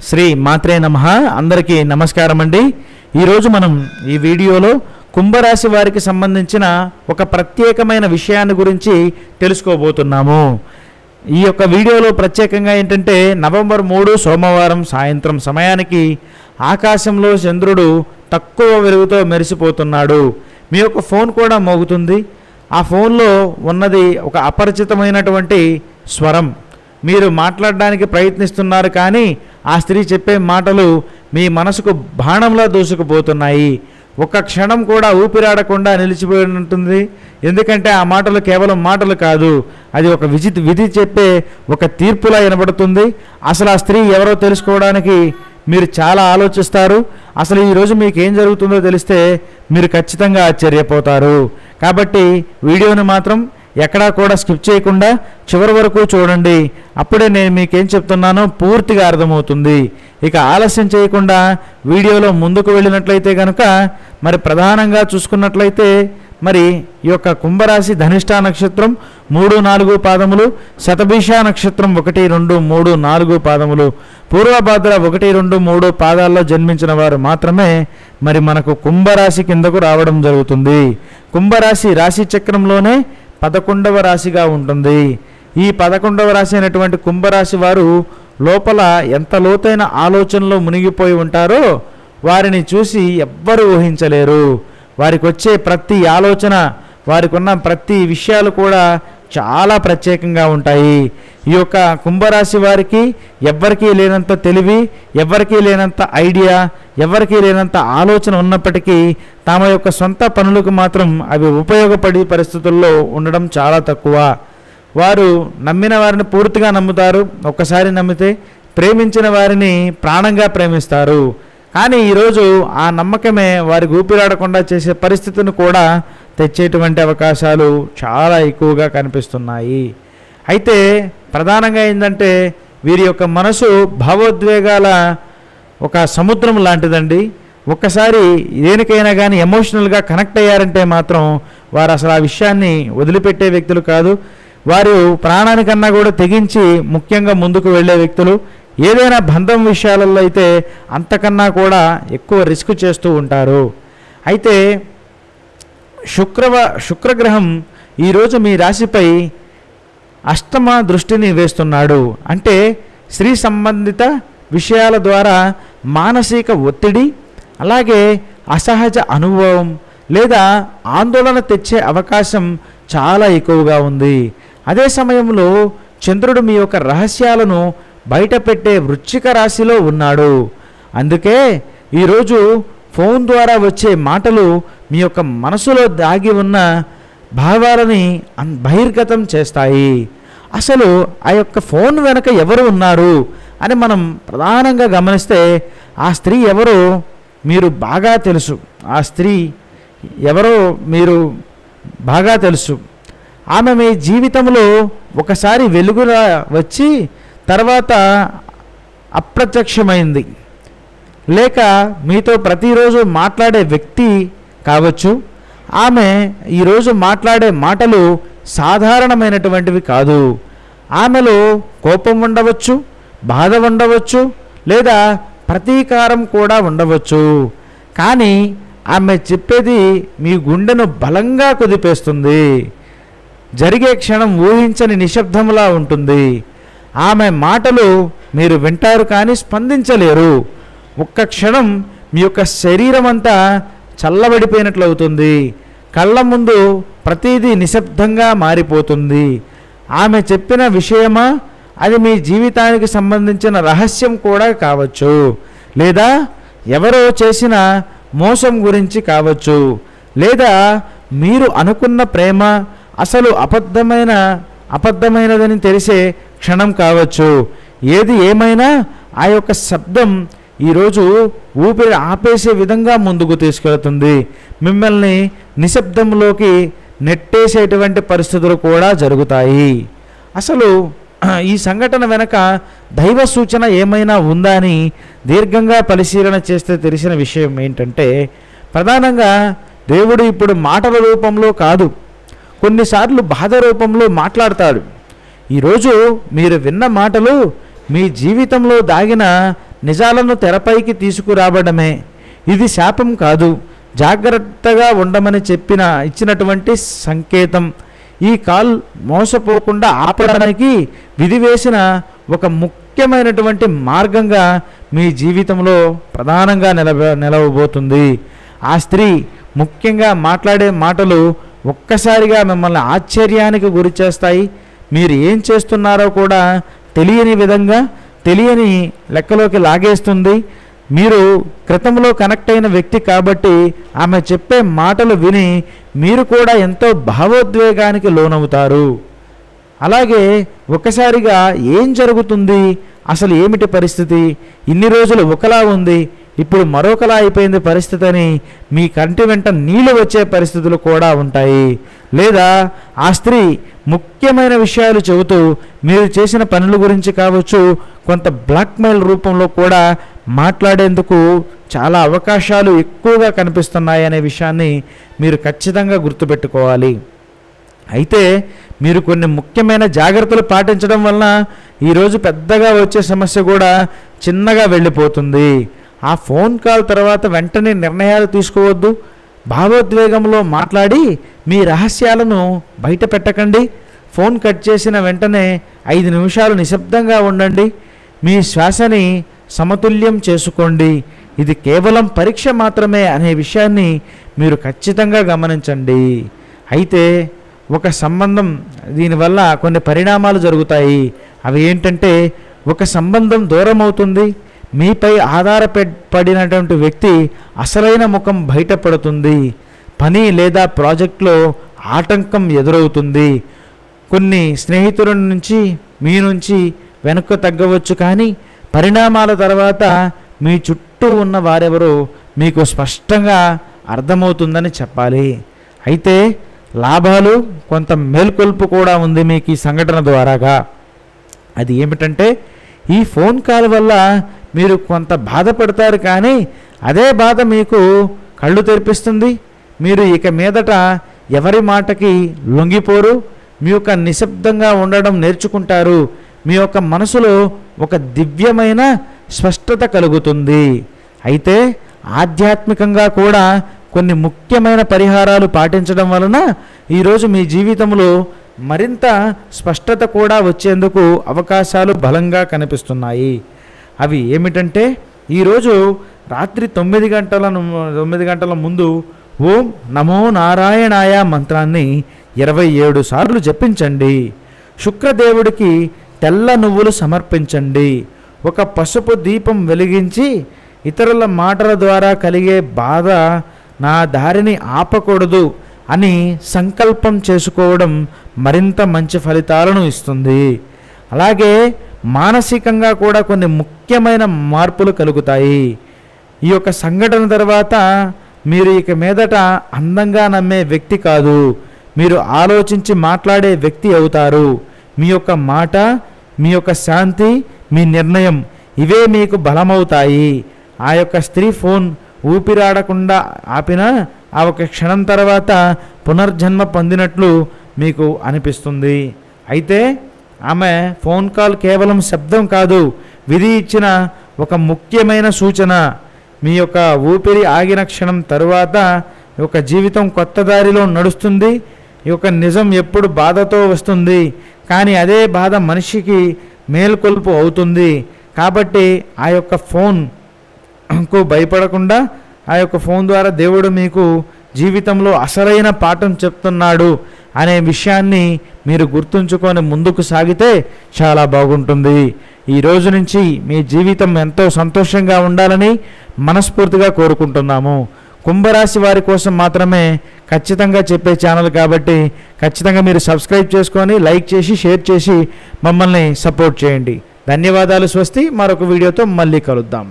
శ్రీ మాత్రే నమః. అందరికీ నమస్కారం అండి. ఈరోజు మనం ఈ వీడియోలో కుంభరాశి వారికి సంబంధించిన ఒక ప్రత్యేకమైన విషయాన్ని గురించి తెలుసుకోబోతున్నాము. ఈ యొక్క వీడియోలో ప్రత్యేకంగా ఏంటంటే నవంబర్ 3 సోమవారం సాయంత్రం సమయానికి ఆకాశంలో చంద్రుడు తక్కువ వెలుగుతో మెరిసిపోతున్నాడు. మీ యొక్క ఫోన్ కూడా మోగుతుంది. ఆ ఫోన్లో ఉన్నది ఒక అపరిచితమైనటువంటి స్వరం. మీరు మాట్లాడడానికి ప్రయత్నిస్తున్నారు, కానీ ఆ స్త్రీ చెప్పే మాటలు మీ మనసుకు బాణంలా దూసుకుపోతున్నాయి. ఒక్క క్షణం కూడా ఊపిరాడకుండా నిలిచిపోయి ఉంటుంది. ఎందుకంటే ఆ మాటలు కేవలం మాటలు కాదు, అది ఒక విధి చెప్పే ఒక తీర్పులా వినబడుతుంది. అసలు ఆ స్త్రీ ఎవరో తెలుసుకోవడానికి మీరు చాలా ఆలోచిస్తారు. అసలు ఈరోజు మీకు ఏం జరుగుతుందో తెలిస్తే మీరు ఖచ్చితంగా ఆశ్చర్యపోతారు. కాబట్టి వీడియోని మాత్రం ఎక్కడా కూడా స్కిప్ చేయకుండా చివరి వరకు చూడండి. అప్పుడే నేను మీకేం చెప్తున్నానో పూర్తిగా అర్థమవుతుంది. ఇక ఆలస్యం చేయకుండా వీడియోలో ముందుకు వెళ్ళినట్లయితే కనుక మరి ప్రధానంగా చూసుకున్నట్లయితే మరి ఈ యొక్క కుంభరాశి ధనిష్ఠా నక్షత్రం 3-4 పాదములు, శతభిష నక్షత్రం 1-2-3-4 పాదములు, పూర్వభాద్ర 1-2-3 పాదాల్లో జన్మించిన వారు మాత్రమే మరి మనకు కుంభరాశి కిందకు రావడం జరుగుతుంది. కుంభరాశి రాశి చక్రంలోనే 11వ రాశిగా ఉంటుంది. ఈ 11వ రాశి అయినటువంటి కుంభరాశి వారు లోపల ఎంత లోతైన ఆలోచనలో మునిగిపోయి ఉంటారో వారిని చూసి ఎవ్వరూ ఊహించలేరు. వారికి వచ్చే ప్రతి ఆలోచన, వారికి ఉన్న ప్రతి విషయాలు కూడా చాలా ప్రత్యేకంగా ఉంటాయి. ఈ యొక్క కుంభరాశి వారికి ఎవ్వరికీ లేనంత తెలివి, ఎవ్వరికీ లేనంత ఐడియా, ఎవరికీ లేనంత ఆలోచన ఉన్నప్పటికీ తమ యొక్క సొంత పనులకు మాత్రం అవి ఉపయోగపడే పరిస్థితుల్లో ఉండడం చాలా తక్కువ. వారు నమ్మిన వారిని పూర్తిగా నమ్ముతారు. ఒక్కసారి నమ్మితే ప్రేమించిన వారిని ప్రాణంగా ప్రేమిస్తారు. కానీ ఈరోజు ఆ నమ్మకమే వారికి ఊపిరాడకుండా చేసే పరిస్థితిని కూడా తెచ్చేటువంటి అవకాశాలు చాలా ఎక్కువగా కనిపిస్తున్నాయి. అయితే ప్రధానంగా ఏంటంటే వీరి యొక్క మనసు భావోద్వేగాల ఒక సముద్రం లాంటిదండి. ఒక్కసారి దేనికైనా కానీ ఎమోషనల్గా కనెక్ట్ అయ్యారంటే మాత్రం వారు అసలు ఆ విషయాన్ని వదిలిపెట్టే వ్యక్తులు కాదు. వారు ప్రాణానికన్నా కూడా తెగించి ముఖ్యంగా ముందుకు వెళ్ళే వ్యక్తులు. ఏదైనా బంధం విషయాలలో అయితే అంతకన్నా కూడా ఎక్కువ రిస్క్ చేస్తూ ఉంటారు. అయితే శుక్రగ్రహం ఈరోజు మీ రాశిపై అష్టమ దృష్టిని వేస్తున్నాడు. అంటే స్త్రీ సంబంధిత విషయాల ద్వారా మానసిక ఒత్తిడి, అలాగే అసహజ అనుభవం లేదా ఆందోళన తెచ్చే అవకాశం చాలా ఎక్కువగా ఉంది. అదే సమయంలో చంద్రుడు మీ యొక్క రహస్యాలను బయటపెట్టే వృశ్చిక రాశిలో ఉన్నాడు. అందుకే ఈరోజు ఫోన్ ద్వారా వచ్చే మాటలు మీ యొక్క మనసులో దాగి ఉన్న భావాలని బహిర్గతం చేస్తాయి. అసలు ఆ యొక్క ఫోన్ వెనక ఎవరు ఉన్నారు అని మనం ప్రధానంగా గమనిస్తే ఆ స్త్రీ ఎవరో మీరు బాగా తెలుసు. ఆ స్త్రీ ఎవరో మీరు బాగా తెలుసు. ఆమె మీ జీవితంలో ఒకసారి వెలుగులా వచ్చి తర్వాత అప్రత్యక్షమైంది, లేక మీతో ప్రతిరోజు మాట్లాడే వ్యక్తి కావచ్చు. ఆమె ఈరోజు మాట్లాడే మాటలు సాధారణమైనటువంటివి కాదు. ఆమెలో కోపం ఉండవచ్చు, బాధ ఉండవచ్చు, లేదా ప్రతీకారం కూడా ఉండవచ్చు. కానీ ఆమె చెప్పేది మీ గుండెను బలంగా కుదిపేస్తుంది. జరిగే క్షణం ఊహించని నిశ్శబ్దంలా ఉంటుంది. ఆమె మాటలు మీరు వింటారు కానీ స్పందించలేరు. ఒక్క క్షణం మీ యొక్క శరీరం అంతా చల్లబడిపోయినట్లు అవుతుంది. కళ్ళ ముందు ప్రతిదీ నిశ్శబ్దంగా మారిపోతుంది. ఆమె చెప్పిన విషయమా, అది మీ జీవితానికి సంబంధించిన రహస్యం కూడా కావచ్చు, లేదా ఎవరో చేసిన మోసం గురించి కావచ్చు, లేదా మీరు అనుకున్న ప్రేమ అసలు అబద్ధమైనదని తెలిసే క్షణం కావచ్చు. ఏది ఏమైనా ఆ యొక్క శబ్దం ఈరోజు ఊపిరి ఆపేసే విధంగా ముందుకు తీసుకెళ్తుంది. మిమ్మల్ని నిశ్శబ్దంలోకి నెట్టేసేటువంటి పరిస్థితులు కూడా జరుగుతాయి. అసలు ఈ సంఘటన వెనక దైవ సూచన ఏమైనా ఉందా అని దీర్ఘంగా పరిశీలన చేస్తే తెలిసిన విషయం ఏంటంటే ప్రధానంగా దేవుడు ఇప్పుడు మాటల రూపంలో కాదు, కొన్నిసార్లు బాధ రూపంలో మాట్లాడతాడు. ఈరోజు మీరు విన్న మాటలు మీ జీవితంలో దాగిన నిజాలను తెరపైకి తీసుకురావడమే. ఇది శాపం కాదు, జాగ్రత్తగా ఉండమని ఇచ్చినటువంటి సంకేతం. ఈ కాల్ మోసపోకుండా ఆపడానికి విధివేసిన ఒక ముఖ్యమైనటువంటి మార్గంగా మీ జీవితంలో ప్రధానంగా నిలవబోతుంది. ఆ స్త్రీ ముఖ్యంగా మాట్లాడే మాటలు ఒక్కసారిగా మిమ్మల్ని ఆశ్చర్యానికి గురి చేస్తాయి. మీరు ఏం చేస్తున్నారో కూడా తెలియని విధంగా, తెలియని లెక్కలోకి లాగేస్తుంది. మీరు క్రితంలో కనెక్ట్ అయిన వ్యక్తి కాబట్టి ఆమె చెప్పే మాటలు విని మీరు కూడా ఎంతో భావోద్వేగానికి లోనవుతారు. అలాగే ఒక్కసారిగా ఏం జరుగుతుంది, అసలు ఏమిటి పరిస్థితి, ఇన్ని రోజులు ఒకలా ఉంది, ఇప్పుడు మరొకలా అయిపోయింది పరిస్థితి అని మీ కంటి వెంట నీళ్లు వచ్చే పరిస్థితులు కూడా ఉంటాయి. లేదా ఆ స్త్రీ ముఖ్యమైన విషయాలు చెబుతూ మీరు చేసిన పనుల గురించి కావచ్చు, కొంత బ్లాక్మెయిల్ రూపంలో కూడా మాట్లాడేందుకు చాలా అవకాశాలు ఎక్కువగా కనిపిస్తున్నాయి అనే విషయాన్ని మీరు ఖచ్చితంగా గుర్తుపెట్టుకోవాలి. అయితే మీరు కొన్ని ముఖ్యమైన జాగ్రత్తలు పాటించడం వలన ఈరోజు పెద్దగా వచ్చే సమస్య కూడా చిన్నగా వెళ్ళిపోతుంది. ఆ ఫోన్ కాల్ తర్వాత వెంటనే నిర్ణయాలు తీసుకోవద్దు. భావోద్వేగంలో మాట్లాడి మీ రహస్యాలను బయట పెట్టకండి. ఫోన్ కట్ చేసిన వెంటనే 5 నిమిషాలు నిశ్శబ్దంగా ఉండండి. మీ శ్వాసని సమతుల్యం చేసుకోండి. ఇది కేవలం పరీక్ష మాత్రమే అనే విషయాన్ని మీరు ఖచ్చితంగా గమనించండి. అయితే ఒక సంబంధం, దీనివల్ల కొన్ని పరిణామాలు జరుగుతాయి. అవి ఏంటంటే, ఒక సంబంధం దూరం అవుతుంది. మీపై ఆధారపడినటువంటి వ్యక్తి అసలైన ముఖం బయటపడుతుంది. పని లేదా ప్రాజెక్టులో ఆటంకం ఎదురవుతుంది. కొన్ని స్నేహితుల నుంచి మీ నుంచి వెనక్కు తగ్గవచ్చు, కానీ పరిణామాల తర్వాత మీ చుట్టూ ఉన్న వారెవరో మీకు స్పష్టంగా అర్థమవుతుందని చెప్పాలి. అయితే లాభాలు, కొంత మేల్కొల్పు కూడా ఉంది మీకు ఈ సంఘటన ద్వారాగా. అది ఏమిటంటే, ఈ ఫోన్ కాల్ వల్ల మీరు కొంత బాధపడతారు, కానీ అదే బాధ మీకు కళ్ళు తెరిపిస్తుంది. మీరు ఇక మీదట ఎవరి మాటకి లొంగిపోరు. మీ యొక్క నిశ్శబ్దంగా ఉండడం నేర్చుకుంటారు. మీ యొక్క మనసులో ఒక దివ్యమైన స్పష్టత కలుగుతుంది. అయితే ఆధ్యాత్మికంగా కూడా కొన్ని ముఖ్యమైన పరిహారాలు పాటించడం వలన ఈరోజు మీ జీవితంలో మరింత స్పష్టత కూడా వచ్చేందుకు అవకాశాలు బలంగా కనిపిస్తున్నాయి. అవి ఏమిటంటే, ఈరోజు రాత్రి 9 గంటల ముందు ఓం నమో నారాయణాయ మంత్రాన్ని 27 సార్లు జపించండి. శుక్రదేవుడికి తెల్ల నువ్వులు సమర్పించండి. ఒక పసుపు దీపం వెలిగించి ఇతరుల మాటల ద్వారా కలిగే బాధ నా దారిని ఆపకూడదు అని సంకల్పం చేసుకోవడం మరింత మంచి ఫలితాలను ఇస్తుంది. అలాగే మానసికంగా కూడా కొన్ని ముఖ్యమైన మార్పులు కలుగుతాయి. ఈ యొక్క సంఘటన తర్వాత మీరు ఇక మీదట అందంగా నమ్మే వ్యక్తి కాదు, మీరు ఆలోచించి మాట్లాడే వ్యక్తి అవుతారు. మీ యొక్క మాట, మీ యొక్క శాంతి, మీ నిర్ణయం ఇవే మీకు బలమవుతాయి. ఆ యొక్క స్త్రీ ఫోన్ ఊపిరాడకుండా ఆపిన ఆ ఒక క్షణం తర్వాత పునర్జన్మ పొందినట్లు మీకు అనిపిస్తుంది. అయితే ఆమె ఫోన్ కాల్ కేవలం శబ్దం కాదు, విధి ఇచ్చిన ఒక ముఖ్యమైన సూచన. మీ యొక్క ఊపిరి ఆగిన క్షణం తరువాత ఈ యొక్క జీవితం కొత్త దారిలో నడుస్తుంది. ఈ యొక్క నిజం ఎప్పుడు బాధతో వస్తుంది, కానీ అదే బాధ మనిషికి మేల్కొల్పు అవుతుంది. కాబట్టి ఆ యొక్క ఫోన్కు భయపడకుండా, ఆ యొక్క ఫోన్ ద్వారా దేవుడు మీకు జీవితంలో అసలైన పాఠం చెప్తున్నాడు అనే విషయాన్ని మీరు గుర్తుంచుకొని ముందుకు సాగితే చాలా బాగుంటుంది. ఈ రోజు నుంచి మీ జీవితం ఎంతో సంతోషంగా ఉండాలని మనస్ఫూర్తిగా కోరుకుంటున్నాము. కుంభరాశి వారి కోసం మాత్రమే ఖచ్చితంగా చెప్పే ఛానల్ కాబట్టి ఖచ్చితంగా మీరు సబ్స్క్రైబ్ చేసుకొని, లైక్ చేసి, షేర్ చేసి మమ్మల్ని సపోర్ట్ చేయండి. ధన్యవాదాలు. స్వస్తి. మరొక వీడియోతో మళ్ళీ కలుద్దాం.